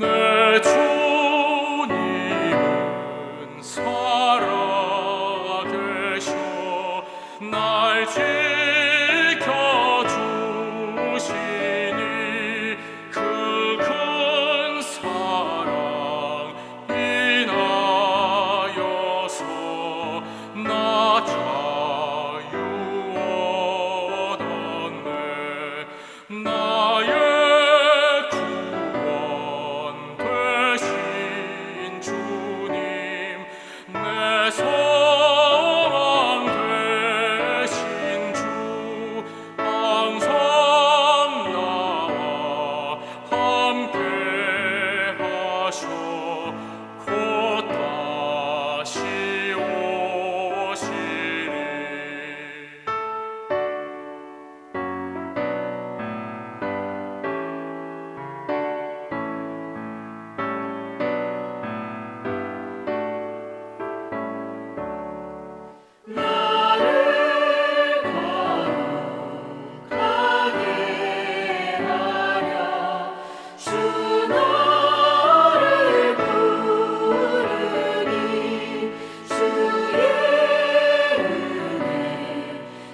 내 주님은 살아계셔 날 지켜주시니 그 큰 사랑 인하여서 나 자유 얻었네. 나의 구원 되신 주님, 내 소망 되신 주, 항상 나와 함께 하셔 곧 다시 오시리. 나를 거룩하게 하려 주 너를 부르니 주의 은혜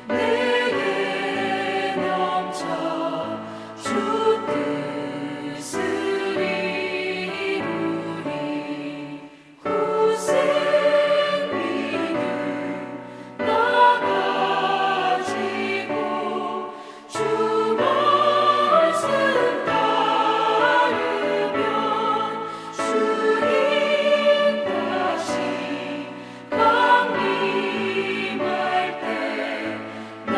내게 넘쳐 주 뜻을 이루리. 후세 믿음 나가지고 주 말씀 따르면 주님 다시 강림할 때 날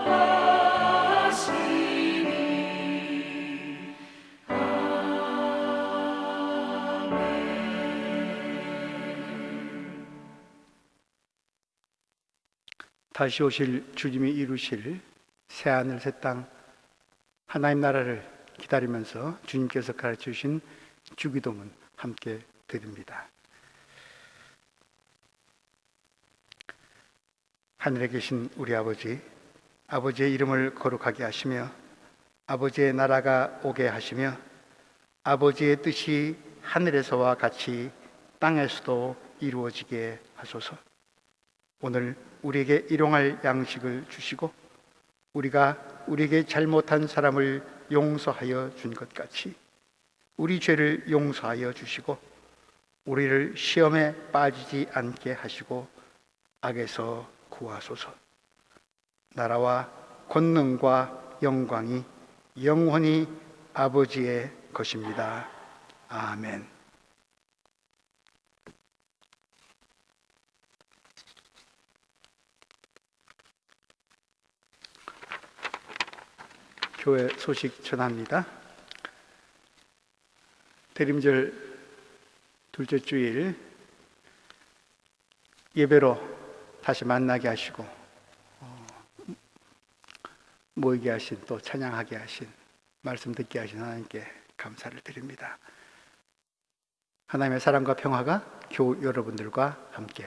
영접하시리. 다시 오실 주님이 이루실 새하늘 새 땅, 하나님 나라를 기다리면서 주님께서 가르쳐 주신 주기도문 함께 드립니다. 하늘에 계신 우리 아버지, 아버지의 이름을 거룩하게 하시며 아버지의 나라가 오게 하시며 아버지의 뜻이 하늘에서와 같이 땅에서도 이루어지게 하소서. 오늘 우리에게 일용할 양식을 주시고 우리가 우리에게 잘못한 사람을 용서하여 준 것 같이 우리 죄를 용서하여 주시고 우리를 시험에 빠지지 않게 하시고 악에서 구하소서. 나라와 권능과 영광이 영원히 아버지의 것입니다. 아멘. 교회 소식 전합니다. 대림절 둘째 주일 예배로 다시 만나게 하시고 모이게 하신, 또 찬양하게 하신, 말씀 듣게 하신 하나님께 감사를 드립니다. 하나님의 사랑과 평화가 교우 여러분들과 함께.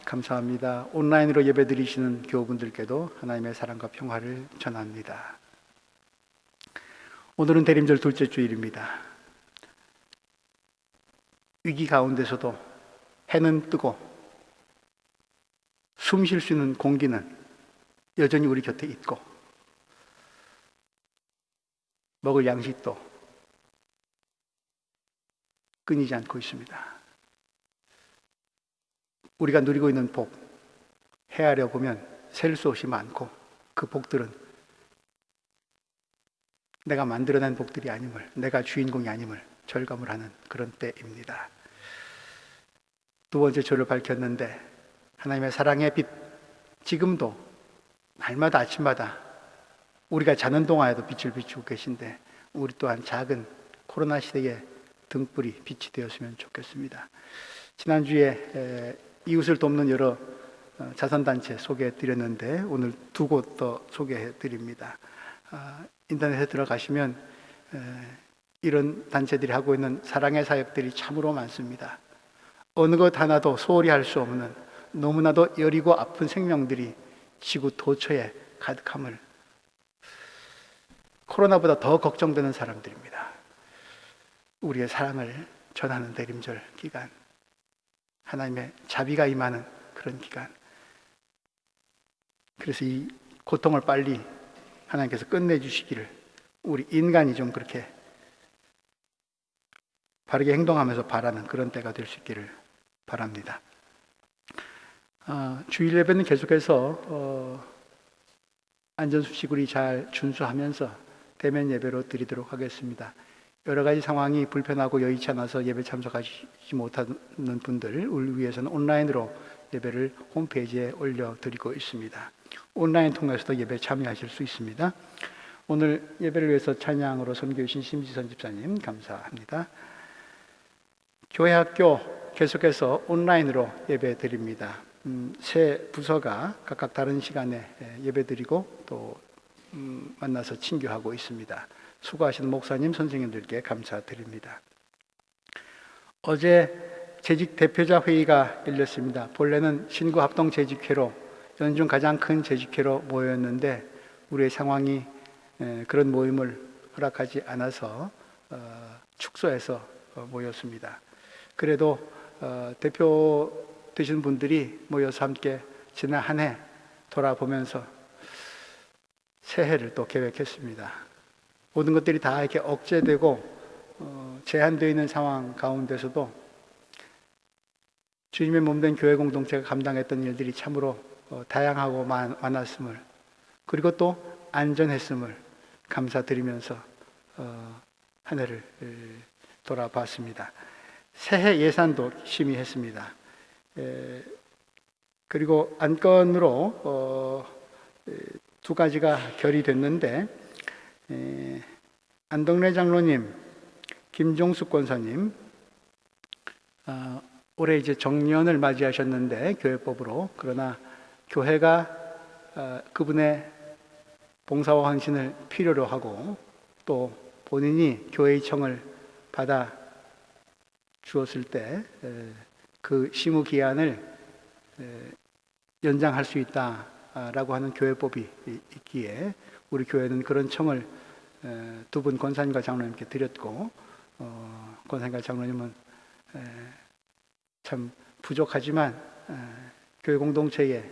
감사합니다. 온라인으로 예배드리시는 교우분들께도 하나님의 사랑과 평화를 전합니다. 오늘은 대림절 둘째 주일입니다. 위기 가운데서도 해는 뜨고 숨 쉴 수 있는 공기는 여전히 우리 곁에 있고 먹을 양식도 끊이지 않고 있습니다. 우리가 누리고 있는 복, 헤아려 보면 셀 수 없이 많고 그 복들은 내가 만들어낸 복들이 아님을, 내가 주인공이 아님을 절감을 하는 그런 때입니다. 두 번째 조를 밝혔는데 하나님의 사랑의 빛, 지금도 날마다 아침마다 우리가 자는 동안에도 빛을 비추고 계신데 우리 또한 작은 코로나 시대의 등불이 빛이 되었으면 좋겠습니다. 지난주에 이웃을 돕는 여러 자선단체 소개해 드렸는데 오늘 두 곳 더 소개해 드립니다. 인터넷에 들어가시면 이런 단체들이 하고 있는 사랑의 사역들이 참으로 많습니다. 어느 것 하나도 소홀히 할 수 없는 너무나도 여리고 아픈 생명들이 지구 도처에 가득함을, 코로나보다 더 걱정되는 사람들입니다. 우리의 사랑을 전하는 대림절 기간, 하나님의 자비가 임하는 그런 기간, 그래서 이 고통을 빨리 하나님께서 끝내주시기를 우리 인간이 좀 그렇게 바르게 행동하면서 바라는 그런 때가 될 수 있기를 바랍니다. 주일 예배는 계속해서 안전수칙을 잘 준수하면서 대면 예배로 드리도록 하겠습니다. 여러 가지 상황이 불편하고 여의치 않아서 예배 참석하지 못하는 분들을 위해서는 온라인으로 예배를 홈페이지에 올려드리고 있습니다. 온라인 통해서도 예배 참여하실 수 있습니다. 오늘 예배를 위해서 찬양으로 섬겨 주신 심지선 집사님 감사합니다. 교회 학교 계속해서 온라인으로 예배 드립니다. 세 부서가 각각 다른 시간에 예배 드리고 또 만나서 친교하고 있습니다. 수고하시는 목사님, 선생님들께 감사드립니다. 어제 재직 대표자 회의가 열렸습니다. 본래는 신구 합동 재직회로 연중 가장 큰 재직회로 모였는데 우리의 상황이 그런 모임을 허락하지 않아서 축소해서 모였습니다. 그래도 대표 되신 분들이 모여서 함께 지난 한 해 돌아보면서 새해를 또 계획했습니다. 모든 것들이 다 이렇게 억제되고 제한되어 있는 상황 가운데서도 주님의 몸된 교회 공동체가 감당했던 일들이 참으로 다양하고 많았음을, 그리고 또 안전했음을 감사드리면서 한 해를 돌아봤습니다. 새해 예산도 심의했습니다. 그리고 안건으로 두 가지가 결의됐는데 안덕래 장로님, 김종숙 권사님 올해 이제 정년을 맞이하셨는데 교회법으로, 그러나 교회가 그분의 봉사와 헌신을 필요로 하고 또 본인이 교회의 청을 받아 주었을 때 그 시무 기한을 연장할 수 있다라고 하는 교회법이 있기에 우리 교회는 그런 청을 두 분 권사님과 장로님께 드렸고, 권사님과 장로님은 참 부족하지만 교회 공동체에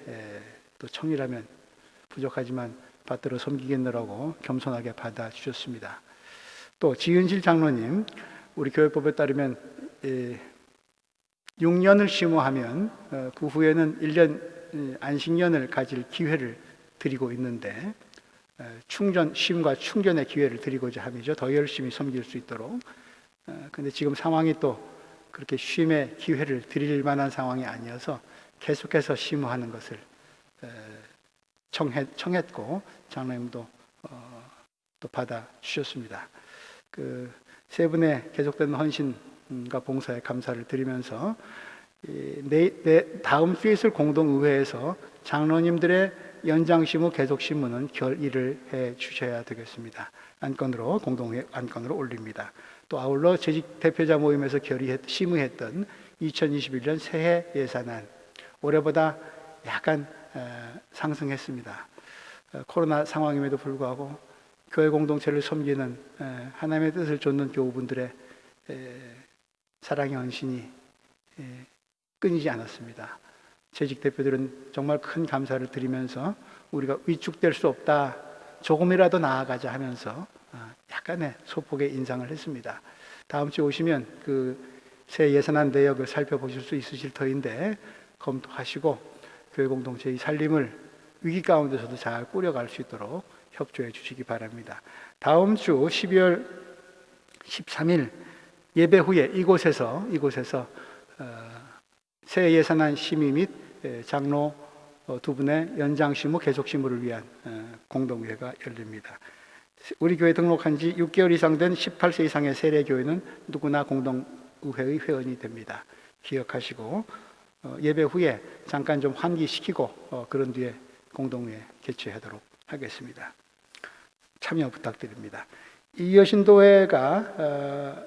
또 청이라면 부족하지만 받들어 섬기겠노라고 겸손하게 받아주셨습니다. 또 지은실 장로님, 우리 교회법에 따르면 6년을 심호하면 그 후에는 1년 안식년을 가질 기회를 드리고 있는데, 쉼과 충전의 기회를 드리고자 함이죠. 더 열심히 섬길 수 있도록. 근데 지금 상황이 또 그렇게 쉼의 기회를 드릴 만한 상황이 아니어서 계속해서 심호하는 것을 청했고, 장로님도 또 받아 주셨습니다. 그 세 분의 계속되는 헌신과 봉사에 감사를 드리면서 다음 주에 있을 공동의회에서 장로님들의 연장심무, 계속심무는 결의를 해 주셔야 되겠습니다. 안건으로, 공동회의 안건으로 올립니다. 또 아울러 재직 대표자 모임에서 심의했던 2021년 새해 예산안, 올해보다 약간 상승했습니다. 코로나 상황임에도 불구하고 교회 공동체를 섬기는 하나님의 뜻을 좇는 교우분들의 사랑의 헌신이 끊이지 않았습니다. 재직 대표들은 정말 큰 감사를 드리면서 우리가 위축될 수 없다, 조금이라도 나아가자 하면서 약간의 소폭의 인상을 했습니다. 다음 주에 오시면 그 새 예산안 내역을 살펴보실 수 있으실 터인데 검토하시고 교회 공동체의 살림을 위기 가운데서도 잘 꾸려갈 수 있도록 협조해 주시기 바랍니다. 다음 주 12월 13일 예배 후에 이곳에서 새 예산안 심의 및 장로 두 분의 연장심무, 계속심무를 위한 공동회가 열립니다. 우리 교회 등록한 지 6개월 이상 된 18세 이상의 세례교회는 누구나 공동의회의 회원이 됩니다. 기억하시고 예배 후에 잠깐 좀 환기시키고 그런 뒤에 공동회에 개최하도록 하겠습니다. 참여 부탁드립니다. 이 여신도회가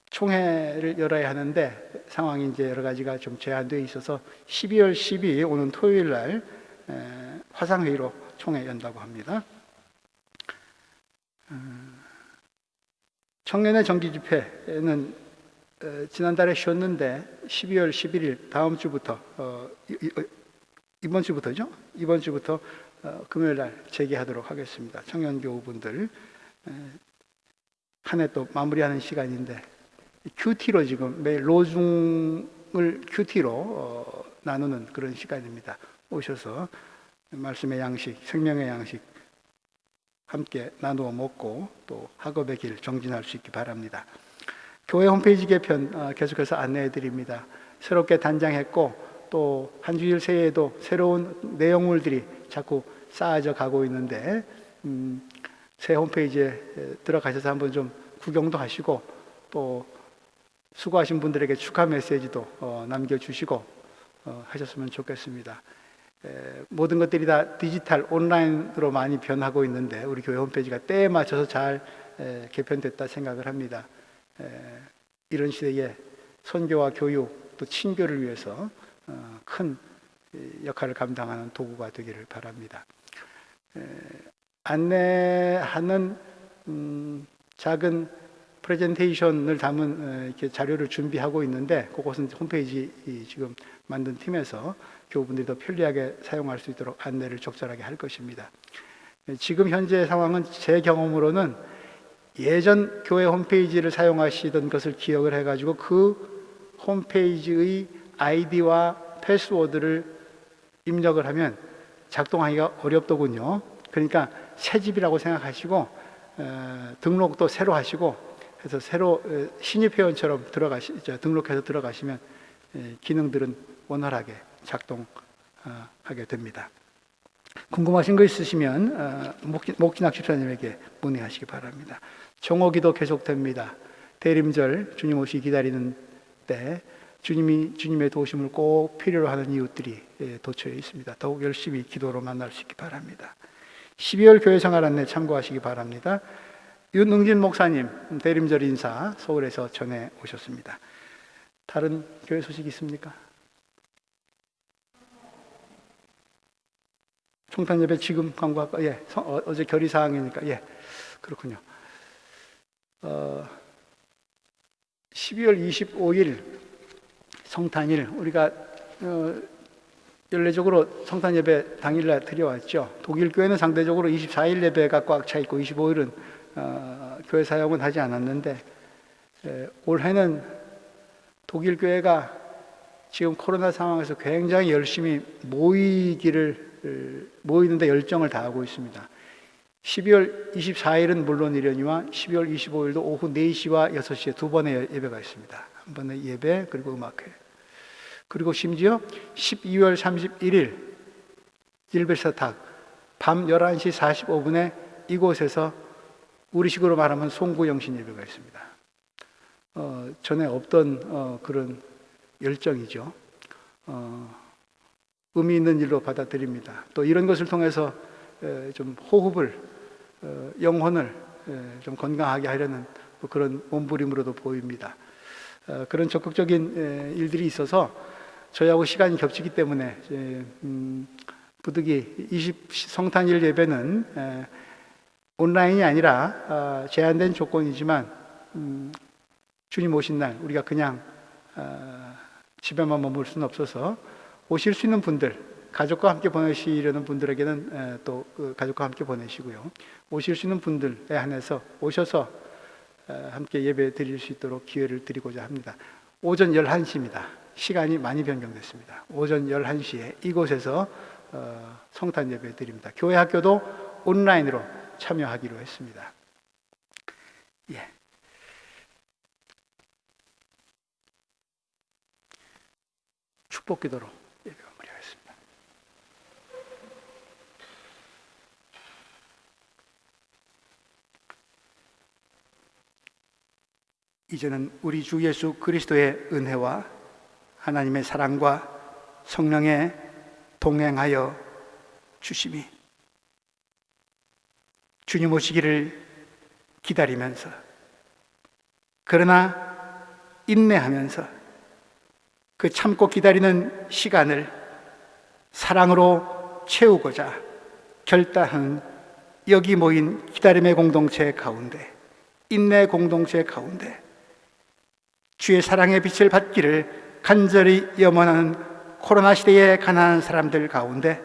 총회를 열어야 하는데 상황이 이제 여러 가지가 좀 제한되어 있어서 12월 12일 오는 토요일 날 화상회의로 총회 연다고 합니다. 청년의 정기 집회는 지난달에 쉬었는데 12월 11일 다음 주부터 이번 주부터 금요일 날 재개하도록 하겠습니다. 청년교우분들 한 해 또 마무리하는 시간인데 큐티로 지금 매일 로중을 큐티로 나누는 그런 시간입니다. 오셔서 말씀의 양식, 생명의 양식 함께 나누어 먹고 또 학업의 길 정진할 수 있기 바랍니다. 교회 홈페이지 개편 계속해서 안내해 드립니다. 새롭게 단장했고 또 한 주일 새해에도 새로운 내용물들이 자꾸 쌓아져 가고 있는데 새 홈페이지에 들어가셔서 한번 좀 구경도 하시고 또 수고하신 분들에게 축하 메시지도 남겨주시고 하셨으면 좋겠습니다. 모든 것들이 다 디지털 온라인으로 많이 변하고 있는데 우리 교회 홈페이지가 때에 맞춰서 잘 개편됐다 생각을 합니다. 이런 시대에 선교와 교육 또 친교를 위해서 큰 역할을 감당하는 도구가 되기를 바랍니다. 안내하는 작은 프레젠테이션을 담은 이렇게 자료를 준비하고 있는데 그것은 홈페이지 지금 만든 팀에서 교우분들이 더 편리하게 사용할 수 있도록 안내를 적절하게 할 것입니다. 지금 현재 상황은 제 경험으로는 예전 교회 홈페이지를 사용하시던 것을 기억을 해가지고 그 홈페이지의 아이디와 패스워드를 입력을 하면 작동하기가 어렵더군요. 그러니까 새 집이라고 생각하시고 등록도 새로 하시고 해서 새로 신입 회원처럼 등록해서 들어가시면 기능들은 원활하게 작동하게 됩니다. 궁금하신 거 있으시면 목진학 집사님에게 문의하시기 바랍니다. 정오기도 계속됩니다. 대림절 주님 오시기 기다리는 때 주님의 도우심을 꼭 필요로 하는 이웃들이 도처에 있습니다. 더욱 열심히 기도로 만날 수 있기 바랍니다. 12월 교회 생활 안내 참고하시기 바랍니다. 윤응진 목사님 대림절 인사 서울에서 전해 오셨습니다. 다른 교회 소식 있습니까? 총탄 예배 지금 광고할까? 예, 어제 결의 사항이니까 예, 그렇군요. 12월 25일 성탄일 우리가 연례적으로 성탄 예배 당일날 드려왔죠. 독일 교회는 상대적으로 24일 예배가 꽉 차 있고 25일은 교회 사역은 하지 않았는데, 올해는 독일 교회가 지금 코로나 상황에서 굉장히 열심히 모이는데 열정을 다하고 있습니다. 12월 24일은 물론이려니와 12월 25일도 오후 4시와 6시에 두 번의 예배가 있습니다. 한 번의 예배 그리고 음악회. 그리고 심지어 12월 31일 일베스탁 밤 11시 45분에 이곳에서 우리식으로 말하면 송구영신 예배가 있습니다. 전에 없던 그런 열정이죠. 의미 있는 일로 받아들입니다. 또 이런 것을 통해서 좀 호흡을, 영혼을 좀 건강하게 하려는 그런 몸부림으로도 보입니다. 그런 적극적인 일들이 있어서 저희하고 시간이 겹치기 때문에 부득이 성탄일 예배는 온라인이 아니라 제한된 조건이지만 주님 오신 날 우리가 그냥 집에만 머물 수는 없어서 오실 수 있는 분들, 가족과 함께 보내시려는 분들에게는 또 가족과 함께 보내시고요, 오실 수 있는 분들에 한해서 오셔서 함께 예배 드릴 수 있도록 기회를 드리고자 합니다. 오전 11시입니다. 시간이 많이 변경됐습니다. 오전 11시에 이곳에서 성탄 예배 드립니다. 교회 학교도 온라인으로 참여하기로 했습니다. 예. 축복 기도로 예배 마무리하겠습니다. 이제는 우리 주 예수 그리스도의 은혜와 하나님의 사랑과 성령의 동행하여 주심이 주님 오시기를 기다리면서, 그러나 인내하면서 그 참고 기다리는 시간을 사랑으로 채우고자 결단한 여기 모인 기다림의 공동체 가운데, 인내 공동체 가운데 주의 사랑의 빛을 받기를 간절히 염원하는 코로나 시대에 가난한 사람들 가운데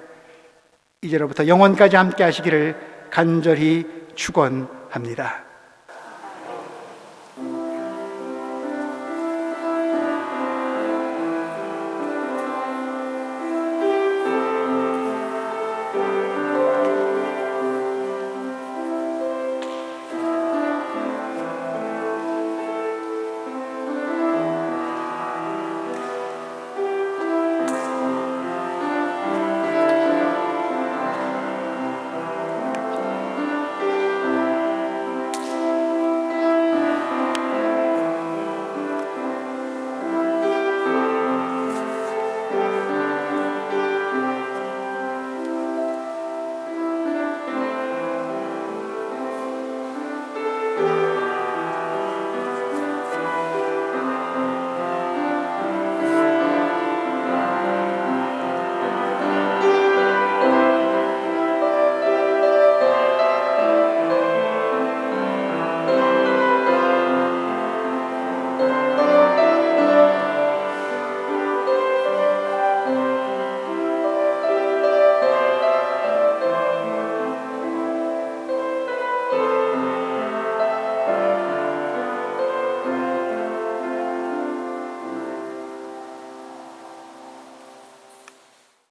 이제로부터 영원까지 함께 하시기를 간절히 축원합니다.